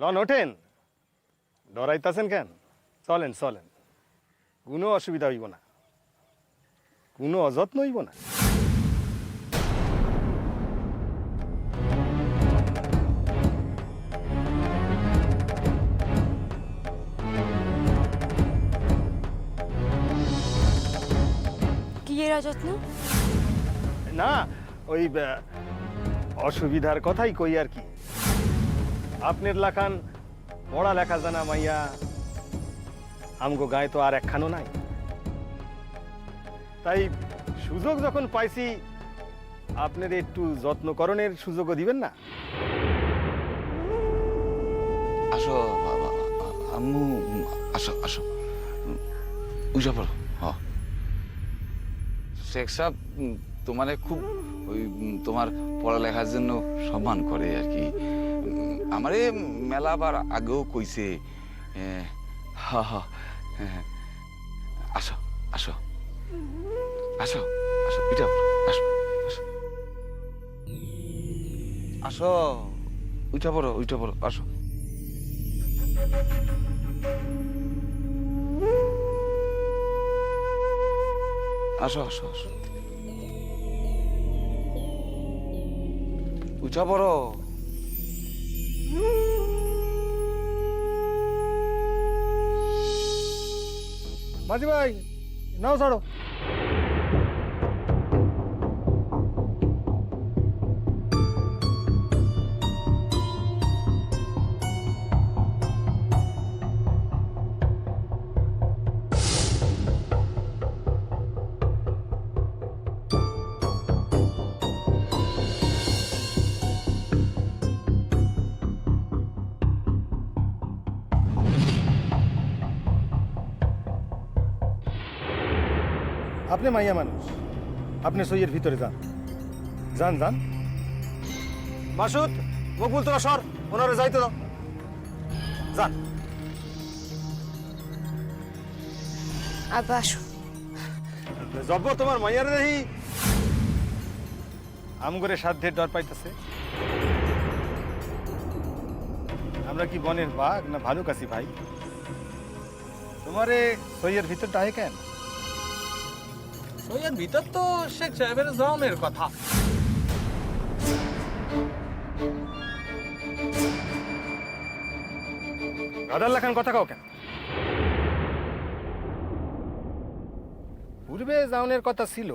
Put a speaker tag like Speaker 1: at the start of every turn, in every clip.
Speaker 1: Loan ওঠেন, ডরাইতাছেন কেন? চলেন চলেন, কোনো অসুবিধা হইব না, কোনো অযত্ন হইব না।
Speaker 2: কি এর অযত্ন?
Speaker 1: না, ওই অসুবিধার কথাই কই আর কি। আপনার লাখান পড়া লেখা জানা মাইয়া আমগো গায়ে তো আর একখানো নাই, তাই সুযোগ যখন পাইছি আপনার একটু যত্নকরণের সুযোগও দিবেন না?
Speaker 3: আসো বাবা, আম্মু, আসো আসো, উঠে পড়ো। শেখ সাহেব তোমারে খুব ওই তোমার পড়ালেখার জন্য সম্মান করে আর কি। আমারে মেলাবার আগেও কইছে। হা হা, আসো আসো আসো আসো, পিঠা আসো আসো আসো, উঠে পড়ো উঠে পড়ো, আসো। আসো আসো আসো, উঠা পড়ো।
Speaker 1: মাঝি ভাই, নাও ছাড়ো। আপনি মাইয়া মানুষ, আপনি সইয়ের ভিতরে যান, যান যান। মাসুদ, মকবুল, তোরা সর, ওনারে যাইতে দাও, যান।
Speaker 2: আব্বা আসো।
Speaker 1: জব্ব, তোমার মাইয়ার দেখি আমগরে সাধ্যের ডর পাইতেছে। আমরা কি বনের বাঘ না ভালুক আছি ভাই? তোমারে সইয়ের ভিতর ডাহে কেন?
Speaker 4: সইয়ের ভিতর তো শেখ সাহেবের জমের কথা।
Speaker 1: গাদার লাখান কথা কাও কেন? পূর্বে যাওনের কথা ছিল,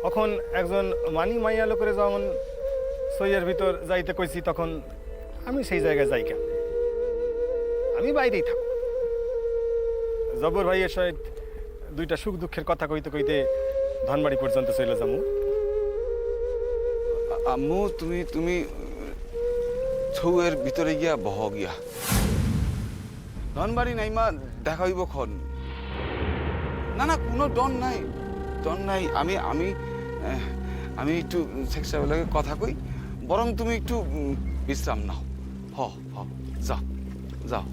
Speaker 1: তখন একজন মানি মাইয়া লোকের যখন সইয়ের ভিতর যাইতে কইছি, তখন আমি সেই জায়গায় যাই কেন? আমি বাইরেই থাকো। জবর ভাইয়ের সহিত দুইটা সুখ দুঃখের কথা কইতে কইতে ধনবাড়ি পর্যন্ত চলে যাবো।
Speaker 3: আম্মু, তুমি তুমি ছৌয়ের ভিতরে গিয়া বহ গিয়া, ধনবাড়ি নাই মা, দেখা হইব খন। না না, কোনো ডন নাই, ডন নাই। আমি আমি আমি একটু শেখ সাহেবের লগে কথা কই, বরং তুমি একটু বিশ্রাম নাও। হ হ, যাও যাও।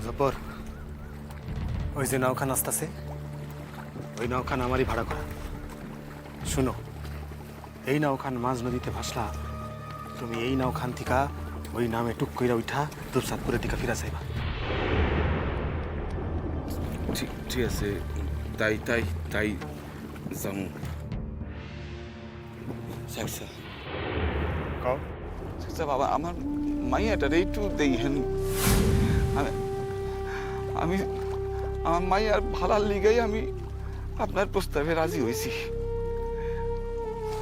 Speaker 1: জব্বর, ওই যে নাওখান আসতেছে, ওই নাওখান আমারই ভাড়া করা। শুনো, এই নাওখান মাঝ নদীতে ভাসলা, তুমি এই নাওখান থেকে ওই নামে টুক কইরা উঠা দুপসাদপুরের দিকে ফিরা যাইবা।
Speaker 3: ঠিক ঠিক আছে, তাই তাই তাই যাবো। শেখ সাহেব,
Speaker 1: কও।
Speaker 3: শেখ সাহেব, বাবা, আমার মাইয়াটারে একটু দেখেন। আমি আমি আমার মাইয়ার ভালার লিগাই আমি আপনার প্রস্তাবে রাজি হয়েছি।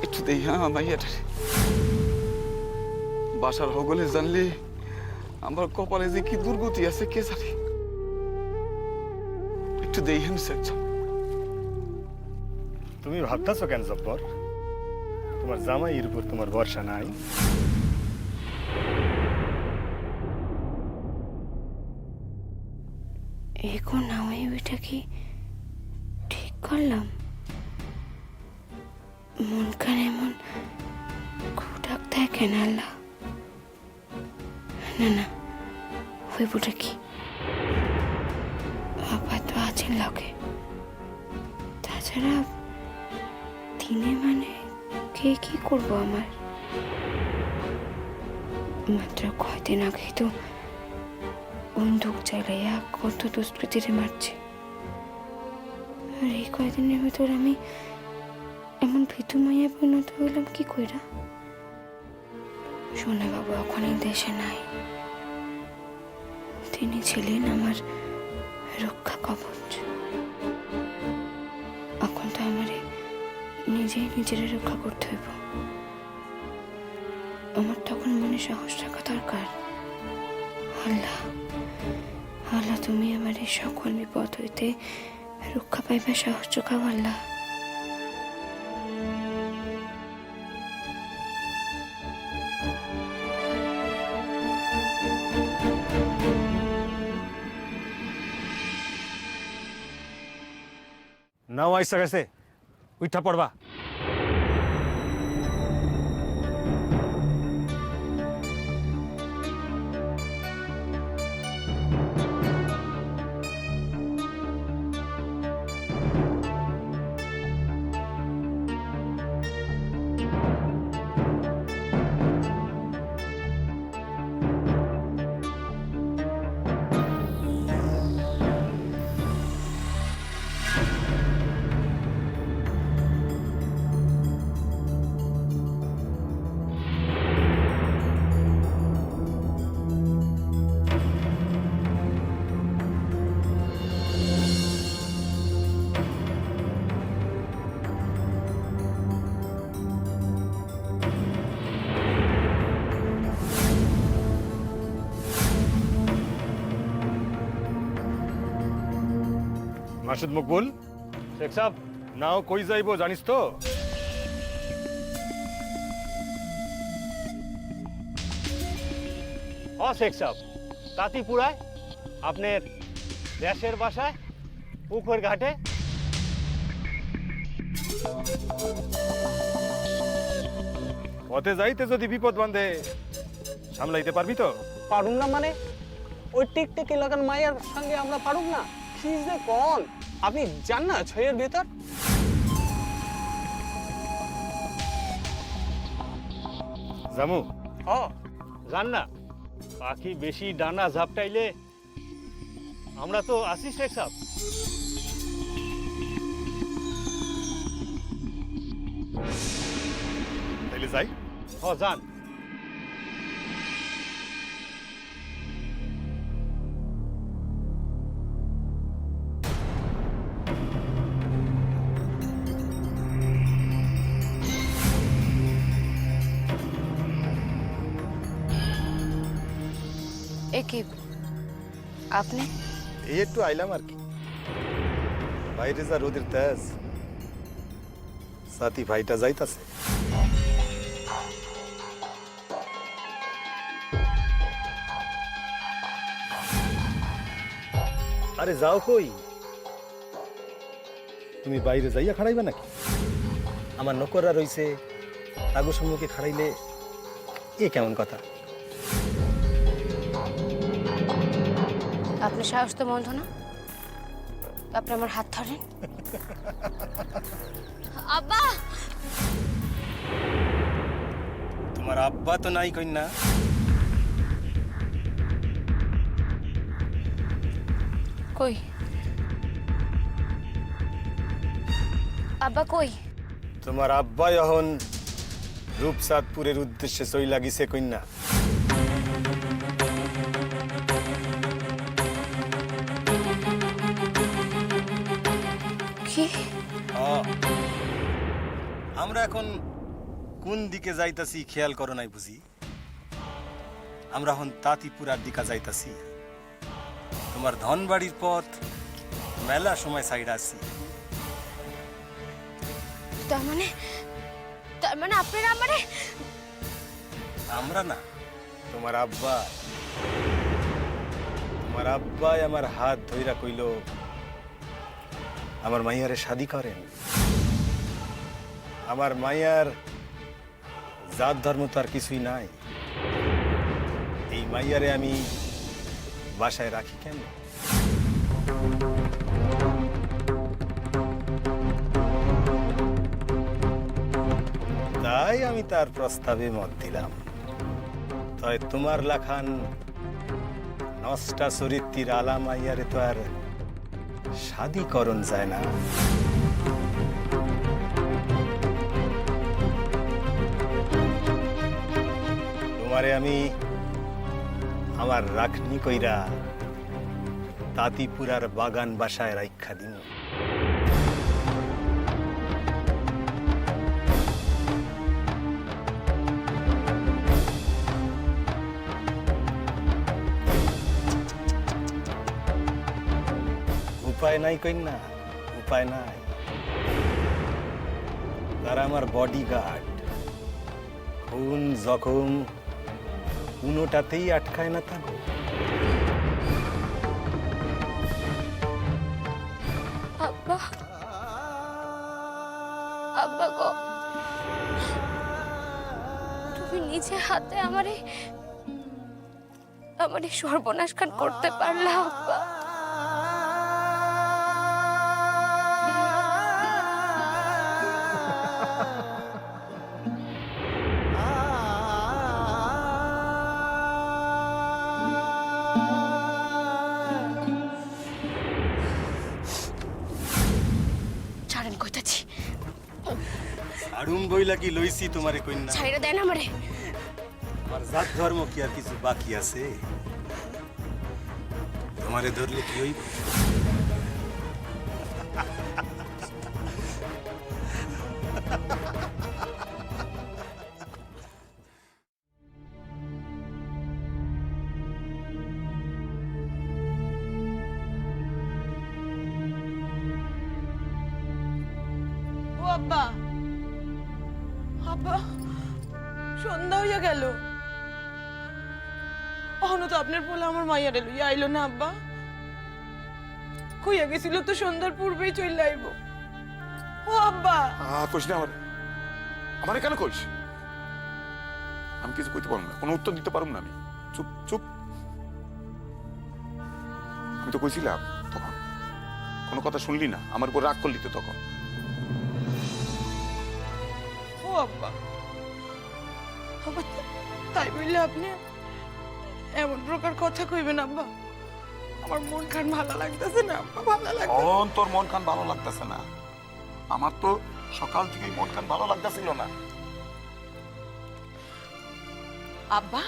Speaker 3: একটু দেখি আমার মাইয়াটারে। বাসার হগলে জানলে আমার কপালে যে কি দুর্গতি আছে কে জানে। একটু দেখেন শেখ সাহেব।
Speaker 1: তুমি ভাবতেছো কেন জব্বর? তোমার জামাইয়ের উপর তোমার ভরসা নাই?
Speaker 2: এখন আমি ওইটা কি ঠিক করলাম? মন খান এমন কেন আল্লাহ? না না, হইবটা কি? আব্বা তো আছেন লগে। তাছাড়া দিনে মানে কে কি করবো আমার? মাত্র কয়দিন আগেই তো বন্দুক চালাইয়া কত দুষ্কৃতীরে মারছে। আর এই কয়দিনের ভিতর আমি এমন ভীতু মাইয়া পরিণত হইলাম কি কইরা? সোনা বাবু এখন এই দেশে নাই। তিনি ছিলেন আমার রক্ষা কবচ। এখন তো আমারে নিজেই নিজের রক্ষা করতে হইব। আমার তখন মনে সাহস রাখা দরকার। আল্লাহ আল্লাহ, তুমি আমার এই সকল বিপদ হইতে রক্ষা পাইবার সাহস যোগাও আল্লাহ।
Speaker 1: নাও আইসা গেছে, উঠা পড়বা। মাসুদ মকবুল, শেখ সাহেব নাও কই যাইবো জানিস তো?
Speaker 5: শেখ সাহেব, তাঁতিপুরায় আপনার দেশের বাসায় পুকুর ঘাটে।
Speaker 1: পথে যাইতে যদি বিপদ বাঁধে সামলাইতে পারবি তো?
Speaker 4: পারুম না মানে? ওই টিকটিক এলাকার মায়ের সঙ্গে আমরা পারুম না? কি যে কোন, আপনি জান না ছয়ের ভেতর?
Speaker 1: জামু
Speaker 5: জান না, পাখি বেশি ডানা ঝাপটাইলে আমরা তো আসি শেখ সাহেব।
Speaker 1: তাইলে যাই।
Speaker 5: যান।
Speaker 2: এ কি আপনি?
Speaker 1: এই একটু আইলাম আর কি। বাইরে যা রোদের তেজ, সাথী ভাইটা যাইতাছে। আরে যাও কই? তুমি বাইরে যাইয়া খাড়াইবে নাকি? আমার নকররা রইছে, তাগো সম্মুখে খাড়াইলে এ কেমন কথা?
Speaker 2: আপনার সাহস তো মন্দ না, আপনি আমার হাত ধরেন। আব্বা!
Speaker 1: তোমার আব্বা তো নাই কন্যা।
Speaker 2: কই আব্বা কই?
Speaker 1: তোমার আব্বা এখন রূপসাদপুরের উদ্দেশ্যে সই লাগিছে কন্যা।
Speaker 2: কি?
Speaker 1: আমরা এখন কোন দিকে যাইতাছি খেয়াল করো নাই বুঝি? আমরা এখন তাঁতিপুরার দিকে যাইতাছি। তোমার ধনবাড়ির পথ মেলা সময় সাইড আছি।
Speaker 2: তার মানে আপনারা আমারে?
Speaker 1: আমরা না, তোমার আব্বা। তোমার আব্বাই আমার হাত ধইরা কইল আমার মাইয়ারে শাদি করেন। আমার মাইয়ার জাত ধর্ম তো আর কিছুই নাই। এই মাইয়ারে আমি বাসায় রাখি কেন? তাই আমি তার প্রস্তাবে মত দিলাম। তাই তোমার লাখান নষ্টা চরিত্রের আলা মাইয়ারে তো আর শাদি করণ যায় না। তোমারে আমি আমার রাখনি কইরা তাঁতিপুরার বাগান বাসায় রাইখা দিন। উপায় নাই কইনা, উপায় নাই। তারা আমার বডিগার্ড, খুন জখম কোনোটাতেই আটকায় না থাকো।
Speaker 2: আব্বা, আব্বা গো, তুমি নিজে হাতে আমারে সর্বনাশ খান করতে পারলা আব্বা। ছাড়েন কইতাছি,
Speaker 1: আড়ুন বইলা কি লইছি তোমারে কইনা?
Speaker 2: ছাইরা দেন আমারে।
Speaker 1: আমার জাত ধর্ম কি আর কিছু বাকি আছে? তোমারে ধরলে কি হইব?
Speaker 6: ও আব্বা, আব্বা সন্ধ্যা হইয়া গেল, অহনো তো আপনার বলে আমার মাইয়ার লইয়া আইলো না আব্বা। কইয়া গেছিল তো সন্ধ্যার পূর্বেই চলে আইব। ও আব্বা,
Speaker 7: কইস না আমারে কেন কইস? আমি কিছু কইতে পারবো না, কোনো উত্তর দিতে পারবো না। আমি চুপ চুপ। আমি তো কইছিলাম তখন, কোনো কথা শুনলি না, আমার উপর রাগ করলি তো তখন।
Speaker 6: ও আব্বা, আব্বা তাই বললে আপনি এমন প্রকার কথা কইবেন আব্বা? আমার মন খান ভালো লাগতেছে না আব্বা, ভালো লাগছে।
Speaker 7: তোর মন খান ভালো লাগতেছে না? আমার তো সকাল থেকেই মন খান ভালো লাগতেছিল না।
Speaker 6: আব্বা,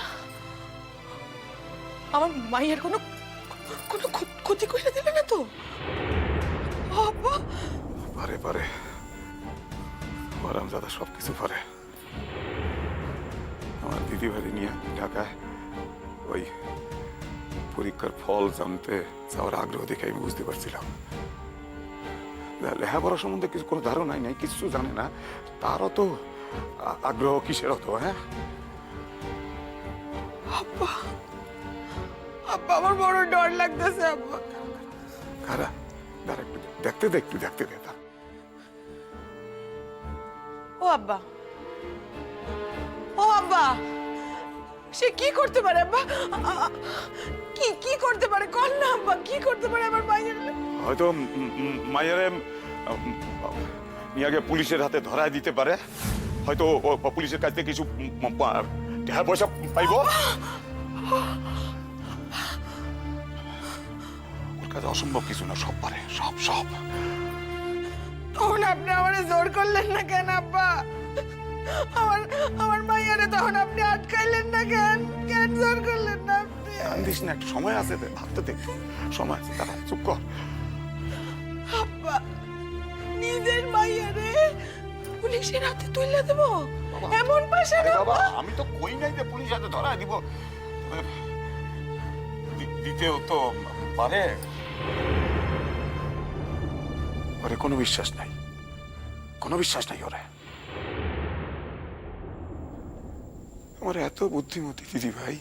Speaker 6: আমার মায়ের কোনো কোনো ক্ষতি করে দিবে না তো? আব্বা
Speaker 7: পারে পারে, আরামজাদা সবকিছু পারে। আমার দিদি ভাই নিয়ে ঢাকায় ওই পরীক্ষার ফল জানতে যাওয়ার আগ্রহ দেখে আমি বুঝতে পারছিলাম লেখাপড়া সম্বন্ধে কিছু কোনো ধারণাই নাই, কিছু জানে না, তারও তো আগ্রহ কিসের হতো? হ্যাঁ
Speaker 6: আব্বা, আব্বা আমার বড় ডর লাগতেছে আব্বা।
Speaker 7: কারা দাঁড়া, একটু দেখতে দে, একটু দেখতে দে।
Speaker 6: ও আব্বা, ও আব্বা, সে কি করতে পারে আব্বা? কি কি করতে পারে কোন না আব্বা? কি করতে পারে আমার মায়ের?
Speaker 7: হয়তো মায়ের মিয়াকে পুলিশের হাতে ধরায় দিতে পারে, হয়তো পুলিশের কাছ থেকে কিছু টাকা পয়সা পাইব। ওর কাছে অসম্ভব কিছু না, সব পারে, সব সব।
Speaker 6: তখন আপনি আমারে জোর করলেন না কেন আব্বা? আমার আমার মাইয়ারে তখন আপনি আটকাইলেন না কেন? কেন জোর করলেন না আপনি?
Speaker 7: কান্দিস না, একটু সময় আছে, ভাবতে দে, সময় আছে, দাঁড়া, চুপ কর।
Speaker 6: আব্বা, নিজের মাইয়ারে পুলিশের হাতে তুলে দেবো? এমন পাশা না
Speaker 7: বাবা,
Speaker 6: আব্বা?
Speaker 7: আমি তো কই নাই যে পুলিশ হাতে ধরায় দিব, দিতেও তো পারে। ওরে কোনো বিশ্বাস নাই, কোনো বিশ্বাস নাই ওরে। আমার এত বুদ্ধিমতী দিদি ভাই,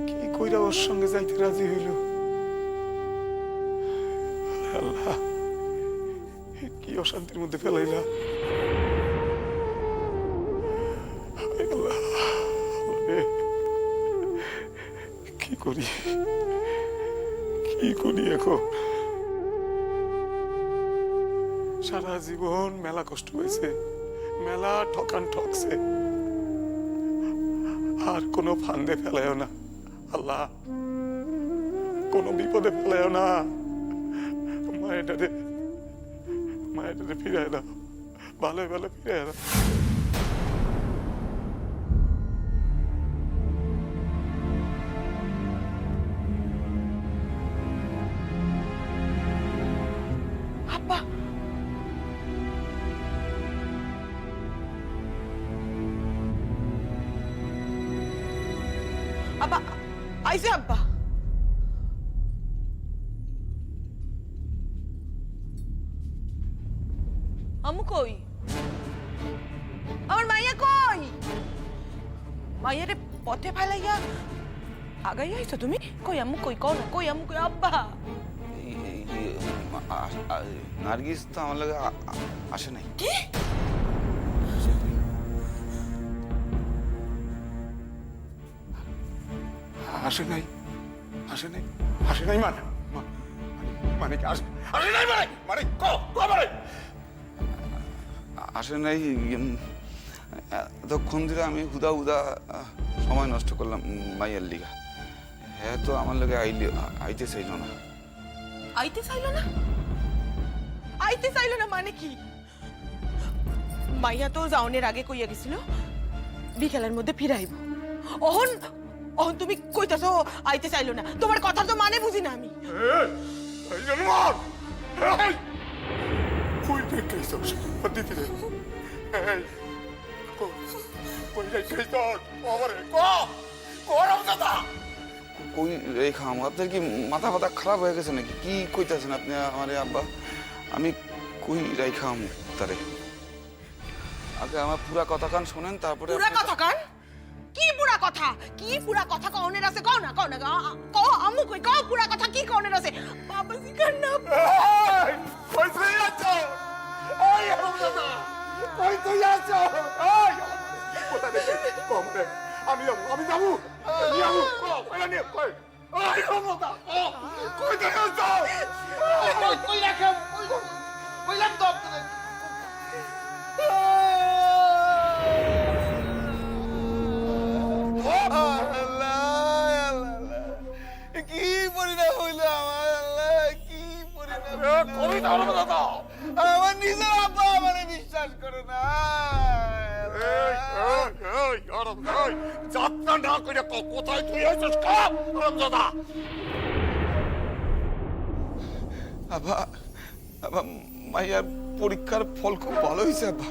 Speaker 7: কি কইরা ওর সঙ্গে যাইতে রাজি হইল? আল্লাহ, কি অশান্তির মধ্যে ফেলাইলা। রে, কি করি এখন? সারা জীবন মেলা কষ্ট হয়েছে, মেলা ঠকান ঠকছে, আর কোনো ফান্দে ফেলায়ও না আল্লাহ, কোনো বিপদে ফেলায়ও না। মায়েটারে ফিরাই দাও, ভালো ভালো ফিরাই দাও।
Speaker 6: আব্বা আব্বা আইছে আব্বা। আমু কই? আমার মাইয়া কই? মাইয়ারে পথে ফেলাইয়া আগাই আইছো তুমি? কই আমু কই? কও না কই আমু কই? আব্বা
Speaker 3: নার্গিস তো আমার লাগে আসে নাই।
Speaker 6: কি?
Speaker 7: আসে নাই মানে মানে কি আসে নাই মানে মানে মানে
Speaker 3: আসে নাই। এতক্ষণ ধরে আমি হুদা হুদা সময় নষ্ট করলাম মাইয়ার লিগা। হ্যাঁ তো আমার লাগে আইতে চাইল না।
Speaker 6: আইতে চাইলো না? আইতে চাইলো না মানে কি? মাইয়া তো যাওনের আগে কইয়া গেছিল বিকেলের মধ্যে ফিরাইব। অহন অহন তুমি কইতাছো আইতে চাইলো না? তোমার কথা তো মানে বুঝি না আমি।
Speaker 7: এই জানোয়ার, এই কই দেখেছস পদ্ধতি রে? এই কই দেখেছস আমারে কোরাম দাদা?
Speaker 3: কই রেখা আপনার কি মাথা ফাথা খারাপ হয়ে গেছে নাকি? কি কইতাছেন আপনি আমারে আব্বা? আমি কই রেখা তারে? আগে আমার পুরা কথা কান শোনেন, তারপরে
Speaker 6: পুরা কথা কান? কি পুরা কথা? কি পুরা কথা কওনের আছে? কও না কও আম্মু কই? কও পুরা কথা কি কওনের আছে? বাবা জিকার না।
Speaker 7: এই কই তুই আছো? এই দাদা কই তুই আছো? এই কোথা থেকে কম রে? আমি যাবো কই নিয়ে কই? এই দাদা কই তুই আছো?
Speaker 8: কই রাখো কইলাম তো আপনাদের
Speaker 3: কি পরিণাম হইলো আমার? আল্লাহ কি পরিণাম!
Speaker 7: কই দাও দাদা?
Speaker 3: আমার নিজের আব্বা আমারে বিশ্বাস করে না।
Speaker 7: যাত্রা না করে কোথায় তুই আছিস? দাদা
Speaker 3: আব্বা আব্বা মাইয়ার পরীক্ষার ফল খুব ভালো হয়েছে আব্বা।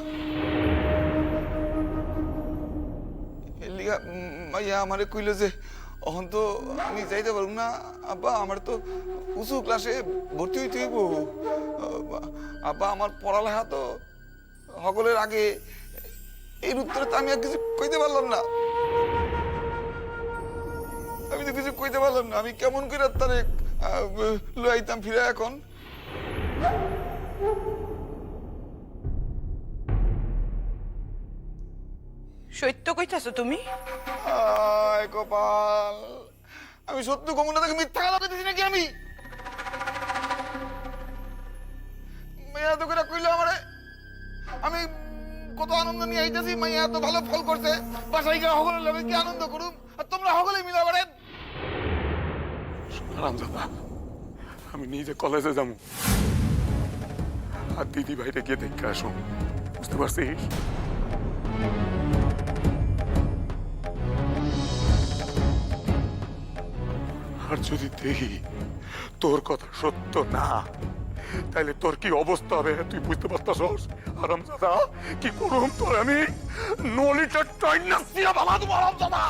Speaker 3: এর লিগা মাইয়া আমারে কইলো যে অহন তো আমি যাইতে পারব না আব্বা, আমার তো উঁচু ক্লাসে ভর্তি হইতে হইব। আব্বা আমার পড়ালেখা তো সকলের আগে। এর উত্তরে তো আমি আর কিছু কইতে পারলাম না। আমি তো কিছু কইতে পারলাম না। আমি কেমন করে তারে লইতাম ফিরে এখন?
Speaker 6: সত্য কইতাছো তুমি?
Speaker 3: আয় কপাল, আমি সত্য কমন না, তাকে মিথ্যা কথা কইতেছি নাকি আমি? মাইয়া তো করে কইলো আমারে, আমি কত আনন্দ নিয়ে আইতেছি, মাইয়া এত ভালো ফল করছে, বাসায় গিয়ে সকলের লগে কি আনন্দ করুম, আর তোমরা সকলে মিলা পারেন।
Speaker 7: দাদা আমি নিজে কলেজে যাবো, আর দিদি ভাইরে গিয়ে দেখে আসো, বুঝতে পারছিস? আর যদি দেখি তোর কথা সত্য না, তাহলে তোর কি অবস্থা হবে তুই বুঝতে পারতাছস? আরামজাদা কি করুম তোর আমি নলিটা টাইনা সিয়া বাবা, তোমার আরামজাদা।